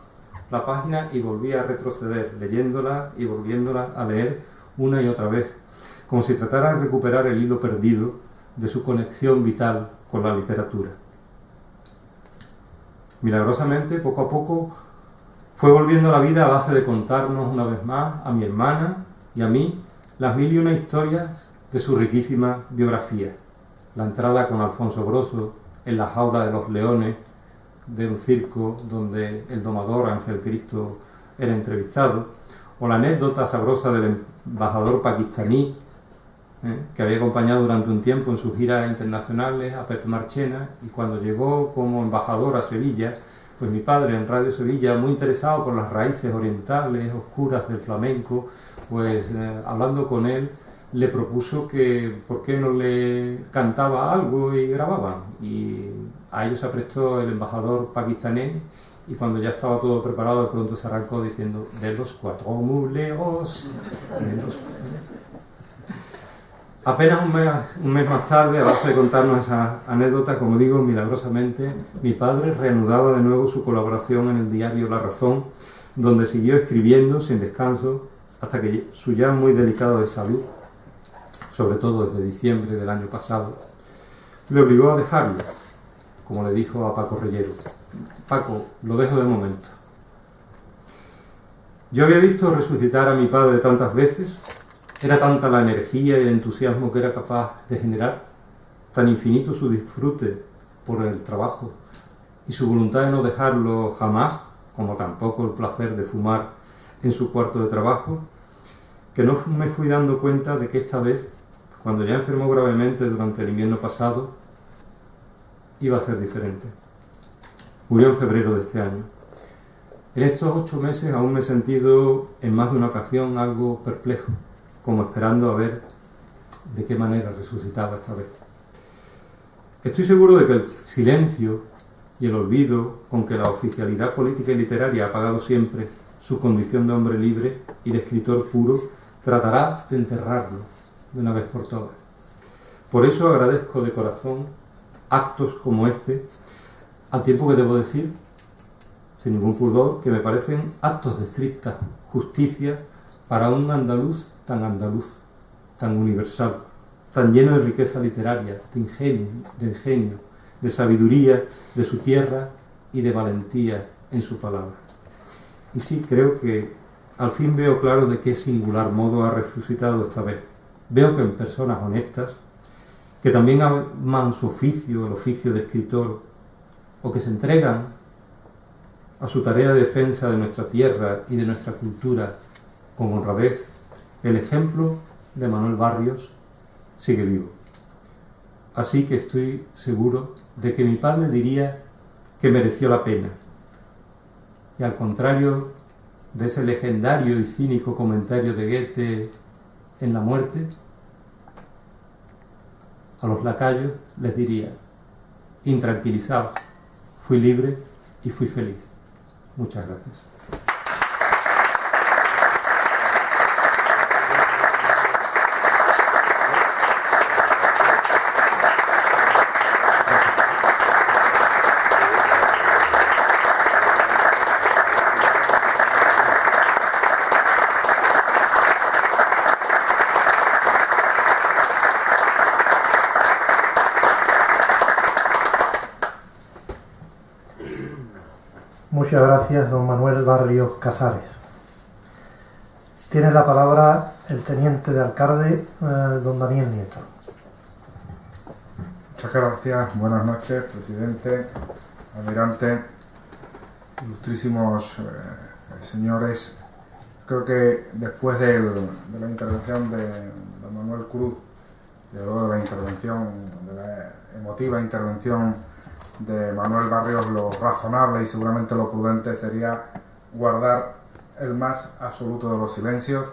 [SPEAKER 2] la página y volvía a retroceder, leyéndola y volviéndola a leer una y otra vez, como si tratara de recuperar el hilo perdido de su conexión vital con la literatura. Milagrosamente, poco a poco, fue volviendo a la vida a base de contarnos una vez más, a mi hermana y a mí, las 1001 historias de su riquísima biografía. La entrada con Alfonso Grosso en la jaula de los leones de un circo donde el domador Ángel Cristo era entrevistado, o la anécdota sabrosa del embajador pakistaní que había acompañado durante un tiempo en sus giras internacionales a Pep Marchena, y cuando llegó como embajador a Sevilla, pues mi padre en Radio Sevilla, muy interesado por las raíces orientales, oscuras del flamenco, pues hablando con él, le propuso que por qué no le cantaba algo y grababan, y a ello se aprestó el embajador pakistaní, y cuando ya estaba todo preparado de pronto se arrancó diciendo: de los 4 muleos, de los... Apenas un mes más tarde, a base de contarnos esa anécdota, como digo, milagrosamente, mi padre reanudaba de nuevo su colaboración en el diario La Razón, donde siguió escribiendo sin descanso hasta que su ya muy delicado de salud, sobre todo desde diciembre del año pasado, le obligó a dejarlo, como le dijo a Paco Reyero: Paco, lo dejo de momento. Yo había visto resucitar a mi padre tantas veces. Era tanta la energía y el entusiasmo que era capaz de generar, tan infinito su disfrute por el trabajo y su voluntad de no dejarlo jamás, como tampoco el placer de fumar en su cuarto de trabajo, que no me fui dando cuenta de que esta vez, cuando ya enfermó gravemente durante el invierno pasado, iba a ser diferente. Murió en febrero de este año. En estos 8 meses aún me he sentido en más de una ocasión algo perplejo, como esperando a ver de qué manera resucitaba esta vez. Estoy seguro de que el silencio y el olvido con que la oficialidad política y literaria ha pagado siempre su condición de hombre libre y de escritor puro, tratará de enterrarlo de una vez por todas. Por eso agradezco de corazón actos como este, al tiempo que debo decir, sin ningún pudor, que me parecen actos de estricta justicia para un andaluz, tan universal, tan lleno de riqueza literaria, de ingenio, de sabiduría de su tierra y de valentía en su palabra. Y sí, creo que al fin veo claro de qué singular modo ha resucitado esta vez. Veo que en personas honestas, que también aman su oficio, el oficio de escritor, o que se entregan a su tarea de defensa de nuestra tierra y de nuestra cultura con honradez, el ejemplo de Manuel Barrios sigue vivo. Así que estoy seguro de que mi padre diría que mereció la pena. Y al contrario de ese legendario y cínico comentario de Goethe en La muerte, a los lacayos les diría: intranquilizaos, fui libre y fui feliz. Muchas gracias.
[SPEAKER 3] Muchas gracias, don Manuel Barrios Casares. Tiene la palabra el teniente de alcalde, don Daniel Nieto.
[SPEAKER 4] Muchas gracias, buenas noches, presidente, almirante, ilustrísimos señores. Creo que después de la intervención de don Manuel Cruz y luego de la emotiva intervención de Manuel Barrios, lo razonable y seguramente lo prudente sería guardar el más absoluto de los silencios,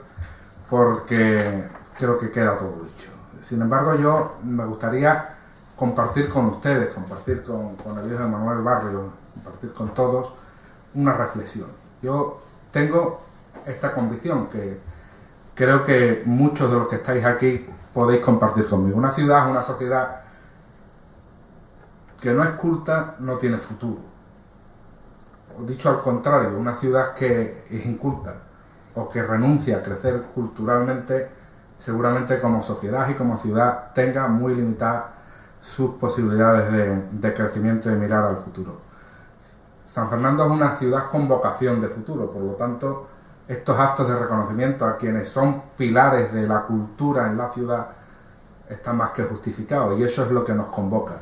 [SPEAKER 4] porque creo que queda todo dicho. Sin embargo, yo me gustaría compartir con ustedes, compartir con el hijo de Manuel Barrios, compartir con todos una reflexión. Yo tengo esta convicción que creo que muchos de los que estáis aquí podéis compartir conmigo. Una ciudad, una sociedad que no es culta no tiene futuro. O dicho al contrario, una ciudad que es inculta o que renuncia a crecer culturalmente, seguramente como sociedad y como ciudad tenga muy limitadas sus posibilidades de crecimiento y de mirar al futuro. San Fernando es una ciudad con vocación de futuro, por lo tanto, estos actos de reconocimiento a quienes son pilares de la cultura en la ciudad están más que justificados, y eso es lo que nos convoca.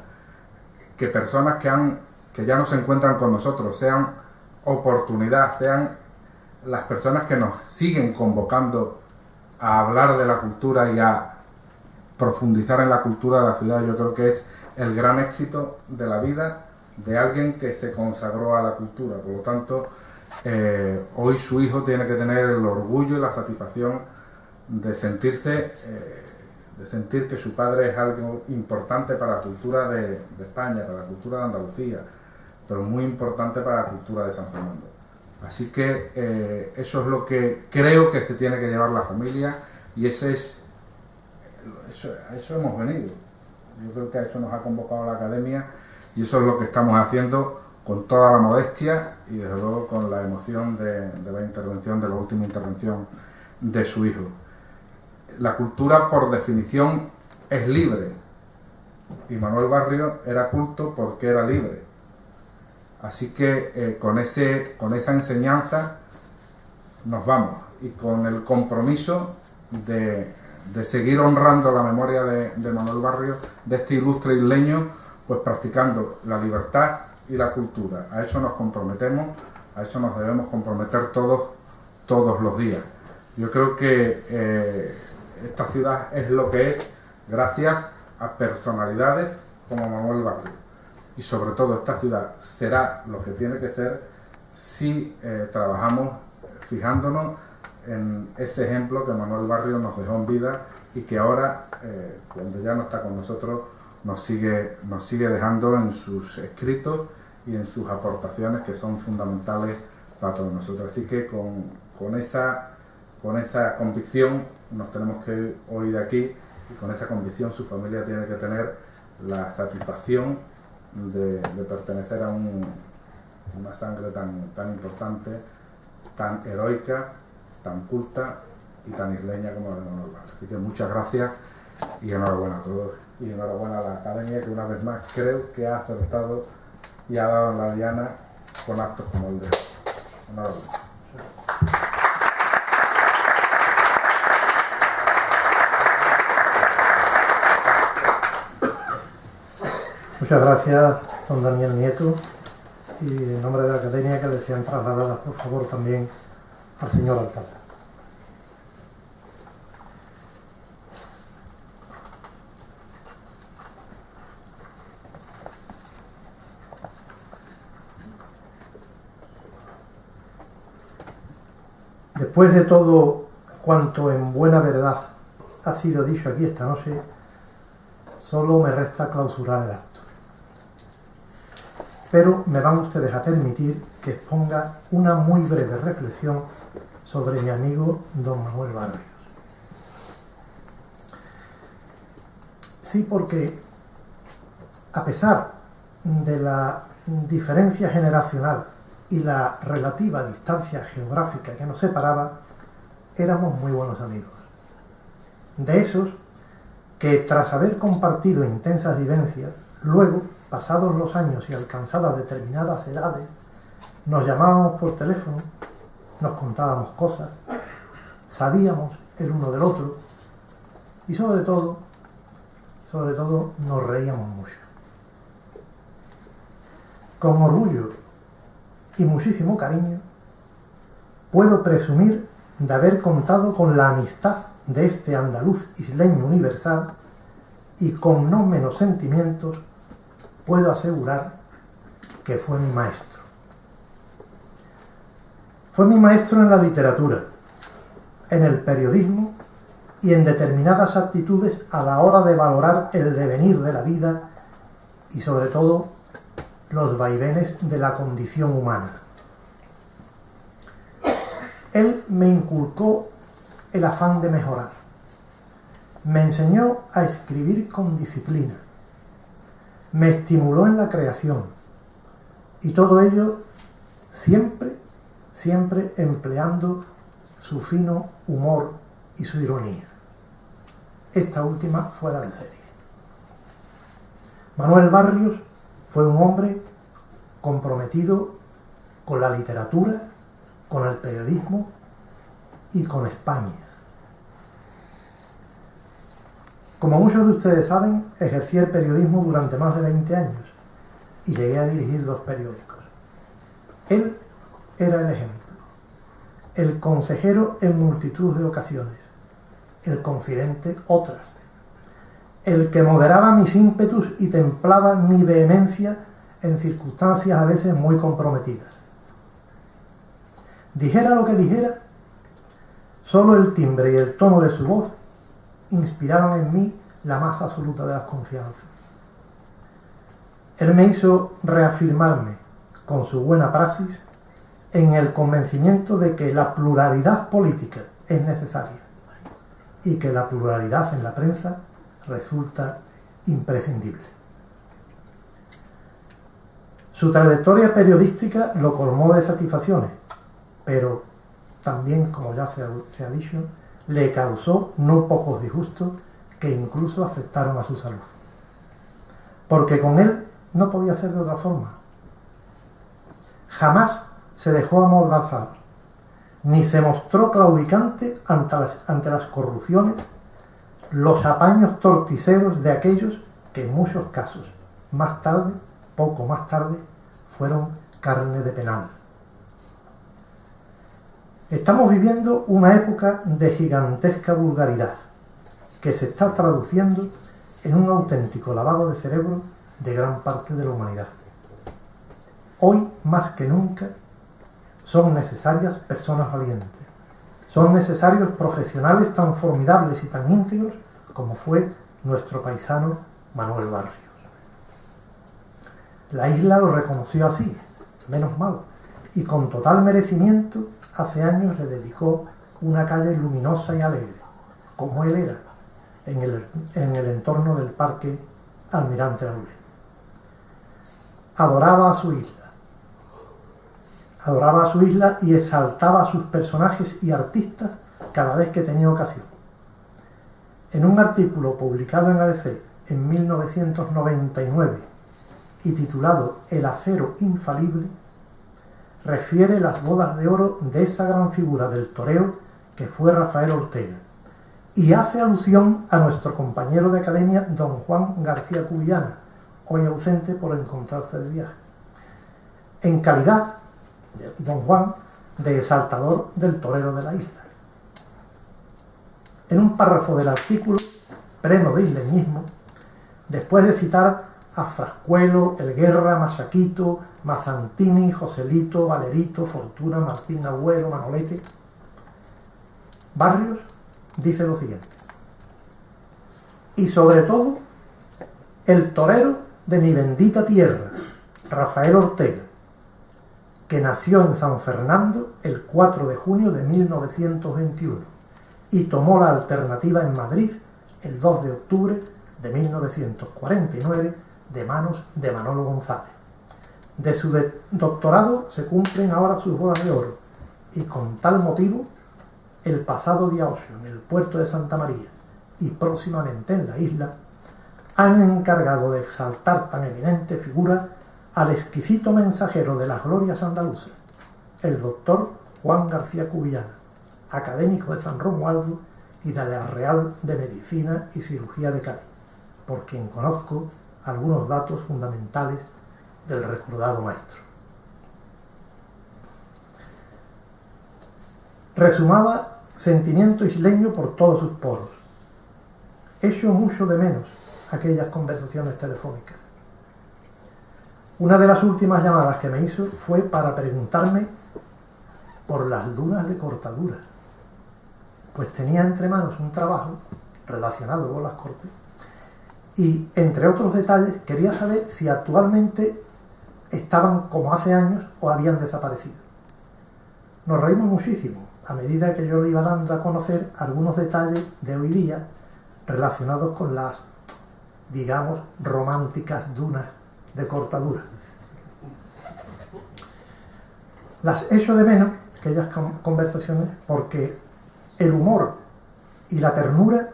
[SPEAKER 4] Que personas que ya no se encuentran con nosotros sean oportunidad, sean las personas que nos siguen convocando a hablar de la cultura y a profundizar en la cultura de la ciudad. Yo creo que es el gran éxito de la vida de alguien que se consagró a la cultura. Por lo tanto, hoy su hijo tiene que tener el orgullo y la satisfacción de sentir que su padre es algo importante para la cultura de España, para la cultura de Andalucía, pero muy importante para la cultura de San Fernando. Así que eso es lo que creo que se tiene que llevar la familia, y a eso hemos venido. Yo creo que a eso nos ha convocado la academia, y eso es lo que estamos haciendo con toda la modestia y desde luego con la emoción de la última intervención de su hijo. La cultura, por definición, es libre, y Manuel Barrios era culto porque era libre. Así que con esa enseñanza nos vamos, y con el compromiso de seguir honrando la memoria de Manuel Barrios, de este ilustre isleño, pues practicando la libertad y la cultura. A eso nos comprometemos, a eso nos debemos comprometer todos los días. Yo creo que esta ciudad es lo que es gracias a personalidades como Manuel Barrios, y sobre todo esta ciudad será lo que tiene que ser si trabajamos fijándonos en ese ejemplo que Manuel Barrios nos dejó en vida, y que ahora, cuando ya no está con nosotros, nos sigue dejando en sus escritos y en sus aportaciones, que son fundamentales para todos nosotros. Así que con esa convicción nos tenemos que ir hoy de aquí, y con esa convicción su familia tiene que tener la satisfacción de pertenecer a una sangre tan importante, tan heroica, tan culta y tan isleña como la de Manuel Barrios. Así que muchas gracias y enhorabuena a todos, y enhorabuena a la academia, que una vez más creo que ha acertado y ha dado en la diana con actos como el de hoy. Enhorabuena.
[SPEAKER 3] Muchas gracias, don Daniel Nieto. y en nombre de la Academia que le sean trasladadas, por favor, también al señor alcalde. Después de todo cuanto en buena verdad ha sido dicho aquí esta noche, solo me resta clausurar el acto. Pero me van ustedes a permitir que exponga una muy breve reflexión sobre mi amigo don Manuel Barrios. Sí, porque a pesar de la diferencia generacional y la relativa distancia geográfica que nos separaba, éramos muy buenos amigos. De esos que, tras haber compartido intensas vivencias, luego, pasados los años y alcanzadas determinadas edades, nos llamábamos por teléfono, nos contábamos cosas, sabíamos el uno del otro y sobre todo nos reíamos mucho. Con orgullo y muchísimo cariño, puedo presumir de haber contado con la amistad de este andaluz isleño universal y con no menos sentimientos puedo asegurar que fue mi maestro. Fue mi maestro en la literatura, en el periodismo y en determinadas actitudes a la hora de valorar el devenir de la vida y sobre todo los vaivenes de la condición humana. Él me inculcó el afán de mejorar. Me enseñó a escribir con disciplina. Me estimuló en la creación. Y todo ello siempre empleando su fino humor y su ironía. Esta última fuera de serie. Manuel Barrios fue un hombre comprometido con la literatura, con el periodismo y con España. Como muchos de ustedes saben, ejercí el periodismo durante más de 20 años y llegué a dirigir 2 periódicos. Él era el ejemplo, el consejero en multitud de ocasiones, el confidente otras, el que moderaba mis ímpetus y templaba mi vehemencia en circunstancias a veces muy comprometidas. Dijera lo que dijera, solo el timbre y el tono de su voz inspiraban en mí la más absoluta de las confianzas. Él me hizo reafirmarme con su buena praxis en el convencimiento de que la pluralidad política es necesaria y que la pluralidad en la prensa resulta imprescindible. Su trayectoria periodística lo colmó de satisfacciones, pero también, como ya se ha dicho, le causó no pocos disgustos que incluso afectaron a su salud. Porque con él no podía ser de otra forma. Jamás se dejó amordazar, ni se mostró claudicante ante las corrupciones, los apaños torticeros de aquellos que en muchos casos, poco más tarde, fueron carne de penal. Estamos viviendo una época de gigantesca vulgaridad que se está traduciendo en un auténtico lavado de cerebro de gran parte de la humanidad. Hoy, más que nunca, son necesarias personas valientes. Son necesarios profesionales tan formidables y tan íntegros como fue nuestro paisano Manuel Barrios. La isla lo reconoció así, menos mal, y con total merecimiento hace años le dedicó una calle luminosa y alegre, como él era, en el entorno del Parque Almirante Laurel. Adoraba a su isla y exaltaba a sus personajes y artistas cada vez que tenía ocasión. En un artículo publicado en ABC en 1999 y titulado El acero infalible, refiere las bodas de oro de esa gran figura del toreo que fue Rafael Ortega y hace alusión a nuestro compañero de academia don Juan García Cubillana, hoy ausente por encontrarse de viaje. en calidad de don Juan de exaltador del torero de la isla. En un párrafo del artículo, pleno de isleñismo, después de citar a Frascuelo, Elguerra, Masaquito, Mazzantini, Joselito, Valerito, Fortuna, Martín Agüero, Manolete, Barrios dice lo siguiente: y sobre todo el torero de mi bendita tierra, Rafael Ortega, que nació en San Fernando el 4 de junio de 1921 y tomó la alternativa en Madrid el 2 de octubre de 1949 de manos de Manolo González. De su doctorado se cumplen ahora sus bodas de oro, y con tal motivo, el pasado día 8 en el puerto de Santa María y próximamente en la isla, han encargado de exaltar tan eminente figura al exquisito mensajero de las glorias andaluzas, el doctor Juan García Cubillana, académico de San Romualdo y de la Real de Medicina y Cirugía de Cádiz, por quien conozco algunos datos fundamentales del recordado maestro. Resumaba sentimiento isleño por todos sus poros. Echo mucho de menos aquellas conversaciones telefónicas. Una de las últimas llamadas que me hizo fue para preguntarme por las dunas de Cortadura, pues tenía entre manos un trabajo relacionado con las Cortes y, entre otros detalles, quería saber si actualmente estaban como hace años o habían desaparecido. Nos reímos muchísimo a medida que yo le iba dando a conocer algunos detalles de hoy día relacionados con las, digamos, románticas dunas de Cortadura. Las echo de menos, aquellas conversaciones, porque el humor y la ternura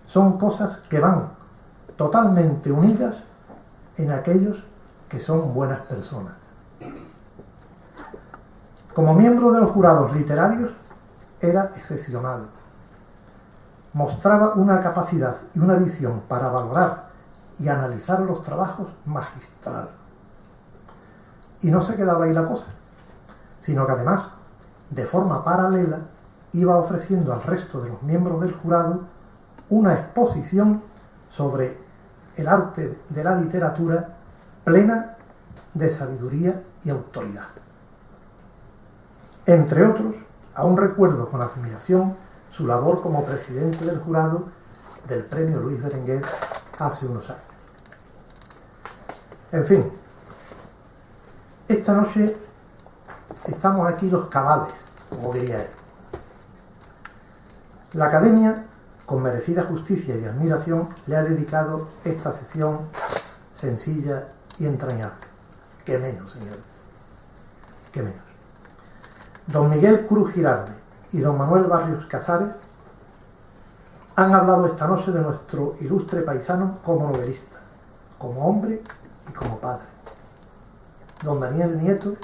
[SPEAKER 3] son cosas que van totalmente unidas en aquellos que son buenas personas. Como miembro de los jurados literarios era excepcional. Mostraba una capacidad y una visión para valorar y analizar los trabajos magistral. Y no se quedaba ahí la cosa, sino que además, de forma paralela, iba ofreciendo al resto de los miembros del jurado una exposición sobre el arte de la literatura plena de sabiduría y autoridad. Entre otros, aún recuerdo con admiración su labor como presidente del jurado del premio Luis Berenguer hace unos años. En fin, esta noche estamos aquí los cabales, como diría él. La Academia, con merecida justicia y admiración, le ha dedicado esta sesión sencilla y entrañable. ¿Qué menos, señor? ¿Qué menos? Don Miguel Cruz Girardi y don Manuel Barrios Casares han hablado esta noche de nuestro ilustre paisano como novelista, como hombre y como padre. Don Daniel Nieto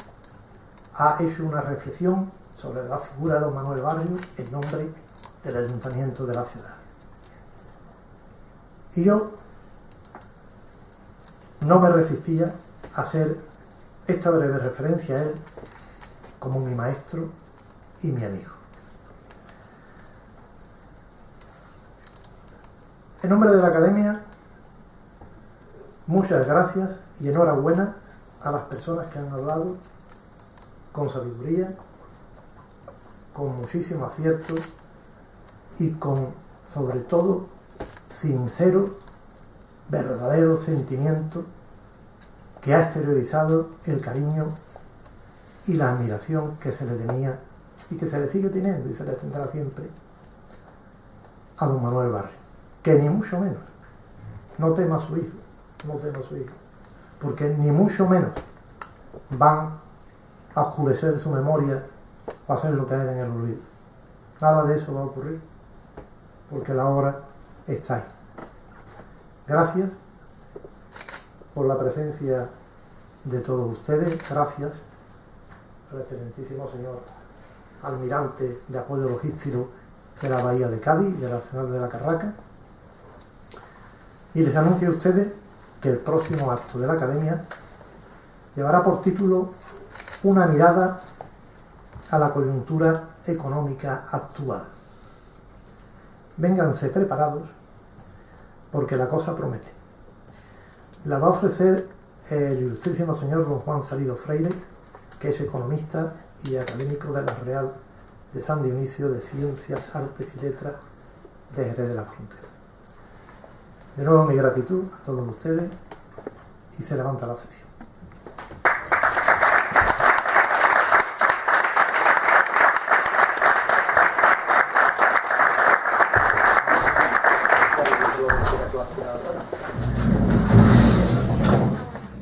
[SPEAKER 3] ha hecho una reflexión sobre la figura de don Manuel Barrios en nombre del Ayuntamiento de la ciudad. Y yo no me resistía a hacer esta breve referencia a él como mi maestro y mi amigo. En nombre de la Academia, muchas gracias y enhorabuena a las personas que han hablado con sabiduría, con muchísimo acierto y con, sobre todo, sincero, verdadero sentimiento que ha exteriorizado el cariño y la admiración que se le tenía y que se le sigue teniendo y se le tendrá siempre a don Manuel Barrios, que ni mucho menos no tema a su hijo, porque ni mucho menos van a oscurecer su memoria o hacerlo caer en el olvido. Nada de eso va a ocurrir, porque la obra está ahí. Gracias por la presencia de todos ustedes, gracias al excelentísimo señor almirante de apoyo logístico de la Bahía de Cádiz y del Arsenal de la Carraca, y les anuncio a ustedes que el próximo acto de la Academia llevará por título una mirada a la coyuntura económica actual. Vénganse preparados porque la cosa promete. La va a ofrecer el ilustrísimo señor don Juan Salido Freire, que es economista y académico de la Real de San Dionisio de Ciencias, Artes y Letras de Jerez de la Frontera. De nuevo mi gratitud a todos ustedes y se levanta la sesión.
[SPEAKER 1] Gracias.